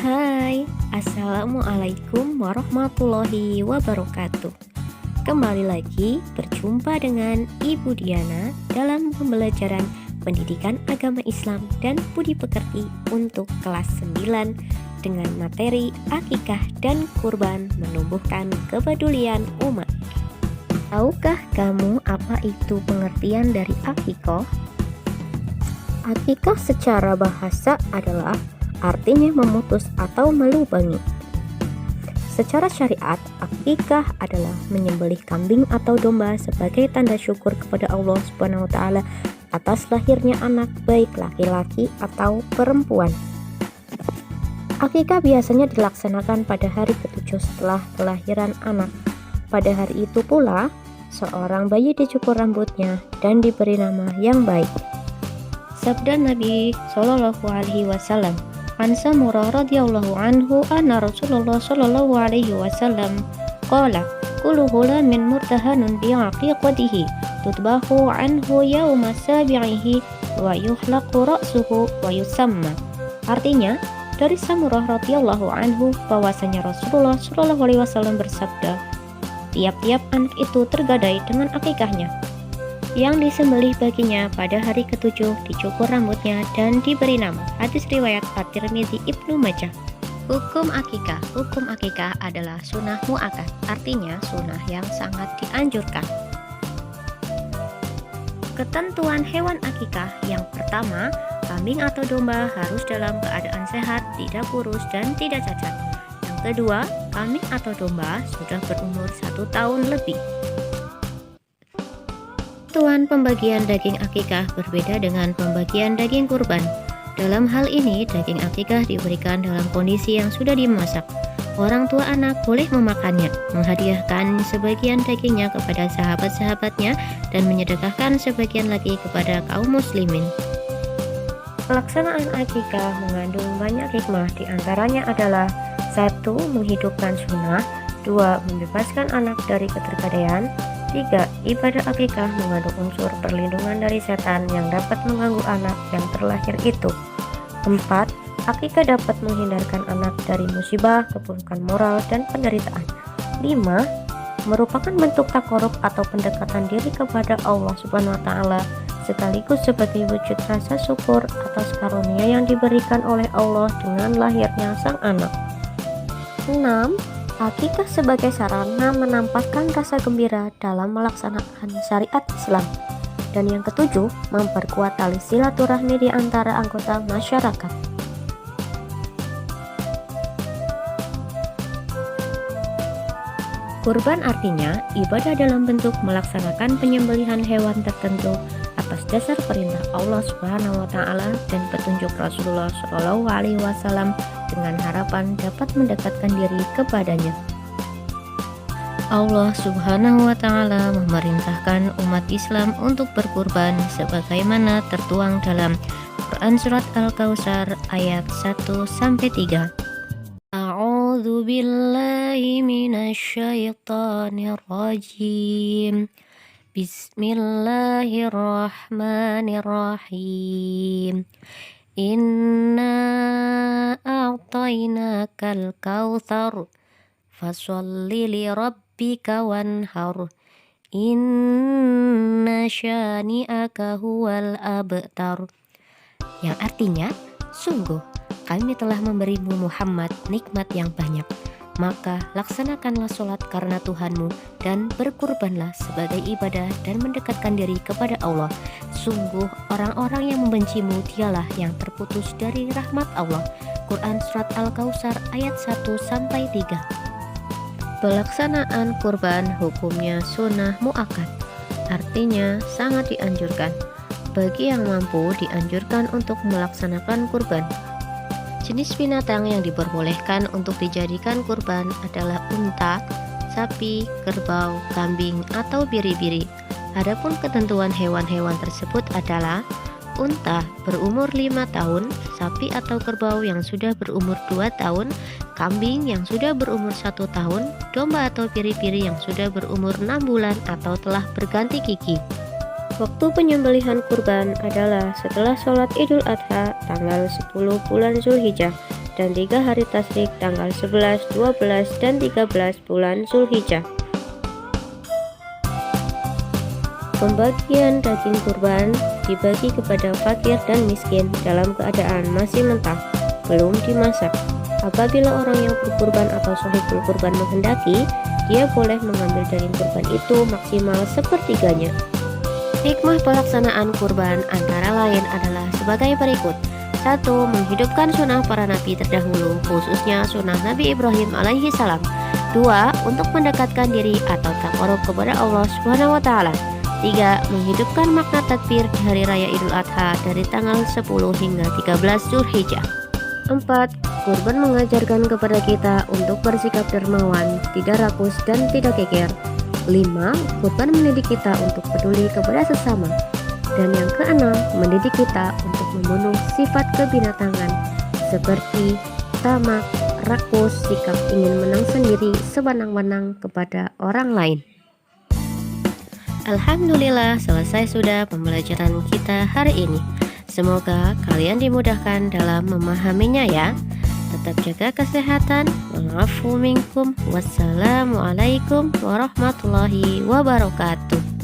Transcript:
Hai, Assalamualaikum warahmatullahi wabarakatuh. Kembali lagi berjumpa dengan Ibu Diana dalam pembelajaran pendidikan agama Islam dan budi pekerti untuk kelas 9 dengan materi akikah dan kurban menumbuhkan kepedulian umat. Tahukah kamu apa itu pengertian dari akikah? Akikah secara bahasa adalah artinya memutus atau melubangi. Secara syariat, akikah adalah menyembelih kambing atau domba sebagai tanda syukur kepada Allah Subhanahu wa taala atas lahirnya anak baik laki-laki atau perempuan. Akikah biasanya dilaksanakan pada hari ke-7 setelah kelahiran anak. Pada hari itu pula, seorang bayi dicukur rambutnya dan diberi nama yang baik. Sabda Nabi Shallallahu alaihi wasallam, An Samurah radhiyallahu anhu anna Rasulullah sallallahu alaihi wasallam qala kullu ghulamin murtahanun bi aqiqatihi tutbahu anhu yawma sabi'ihi wa yuhlaqu ra'suhu wa yusamma. Artinya, dari Samurah radhiyallahu anhu bahwasanya Rasulullah sallallahu alaihi wasallam bersabda, tiap-tiap anak itu tergadai dengan akikahnya, yang disembelih baginya pada hari ke-7 dicukur rambutnya dan diberi nama. Hadis riwayat At-Tirmidzi, Ibnu Majah. Hukum akikah adalah sunnah muakkad, artinya sunnah yang sangat dianjurkan. Ketentuan hewan akikah yang pertama, kambing atau domba harus dalam keadaan sehat, tidak kurus dan tidak cacat. Yang kedua, kambing atau domba sudah berumur 1 tahun lebih. Ketentuan pembagian daging akikah berbeda dengan pembagian daging kurban. Dalam hal ini, daging akikah diberikan dalam kondisi yang sudah dimasak. Orang tua anak boleh memakannya, menghadiahkan sebagian dagingnya kepada sahabat-sahabatnya, dan menyedekahkan sebagian lagi kepada kaum muslimin. Pelaksanaan akikah mengandung banyak hikmah, diantaranya adalah 1. Menghidupkan sunnah, 2. Membebaskan anak dari ketergadaian, 3. Ibadah akikah mengandung unsur perlindungan dari setan yang dapat mengganggu anak yang terlahir itu. 4. Akikah dapat menghindarkan anak dari musibah, keburukan moral, dan penderitaan. 5. Merupakan bentuk takarub atau pendekatan diri kepada Allah Subhanahu wa taala, sekaligus sebagai wujud rasa syukur atas karunia yang diberikan oleh Allah dengan lahirnya sang anak. 6. Akikah sebagai sarana menampakkan rasa gembira dalam melaksanakan syariat Islam. Dan yang ke-7, memperkuat tali silaturahmi di antara anggota masyarakat. Kurban artinya ibadah dalam bentuk melaksanakan penyembelihan hewan tertentu atas dasar perintah Allah Subhanahu wa taala dan petunjuk Rasulullah Shallallahu alaihi wasallam dengan harapan dapat mendekatkan diri kepadanya. Allah Subhanahu wa taala memerintahkan umat Islam untuk berkurban sebagaimana tertuang dalam Quran surat Al-Kautsar ayat 1-3. A'udzu billahi minasyaitonir rajim. Bismillahirrahmanirrahim. Inna a'tainakal kautsar fasholli li rabbika wanhar inna syani'aka huwal abtar. Yang artinya, sungguh kami telah memberimu Muhammad nikmat yang banyak, maka laksanakanlah sholat karena Tuhanmu dan berkurbanlah sebagai ibadah dan mendekatkan diri kepada Allah. Sungguh orang-orang yang membencimu dialah yang terputus dari rahmat Allah. Quran surat Al-Kautsar ayat 1-3. Pelaksanaan kurban hukumnya sunnah muakkad, artinya sangat dianjurkan. Bagi yang mampu dianjurkan untuk melaksanakan kurban. Jenis binatang yang diperbolehkan untuk dijadikan kurban adalah unta, sapi, kerbau, kambing, atau biri-biri. Adapun ketentuan hewan-hewan tersebut adalah unta berumur 5 tahun, sapi atau kerbau yang sudah berumur 2 tahun, kambing yang sudah berumur 1 tahun, domba atau biri-biri yang sudah berumur 6 bulan atau telah berganti gigi. Waktu penyembelihan kurban adalah setelah sholat Idul Adha tanggal 10 bulan Zulhijjah dan 3 hari tasyrik tanggal 11, 12, dan 13 bulan Zulhijjah. Pembagian daging kurban dibagi kepada fakir dan miskin dalam keadaan masih mentah, belum dimasak. Apabila orang yang berkurban atau shahidul kurban menghendaki, dia boleh mengambil daging kurban itu maksimal sepertiganya. Hikmah pelaksanaan kurban antara lain adalah sebagai berikut. 1. Menghidupkan sunnah para nabi terdahulu, khususnya sunnah Nabi Ibrahim alaihi salam. 2. Untuk mendekatkan diri atau taqarrub kepada Allah Subhanahu wa taala. 3. Menghidupkan makna takbir di hari raya Idul Adha dari tanggal 10 hingga 13 Zulhijjah. 4. Kurban mengajarkan kepada kita untuk bersikap dermawan, tidak rakus dan tidak geger. 5. Kurban mendidik kita untuk peduli kepada sesama. Dan yang keenam, mendidik kita untuk membunuh sifat kebinatangan seperti tamak, rakus, sikap ingin menang sendiri sewenang-wenang kepada orang lain. Alhamdulillah, selesai sudah pembelajaran kita hari ini. Semoga kalian dimudahkan dalam memahaminya ya. Tetap jaga kesehatan. Wa'afu minkum. Wassalamualaikum warahmatullahi wabarakatuh.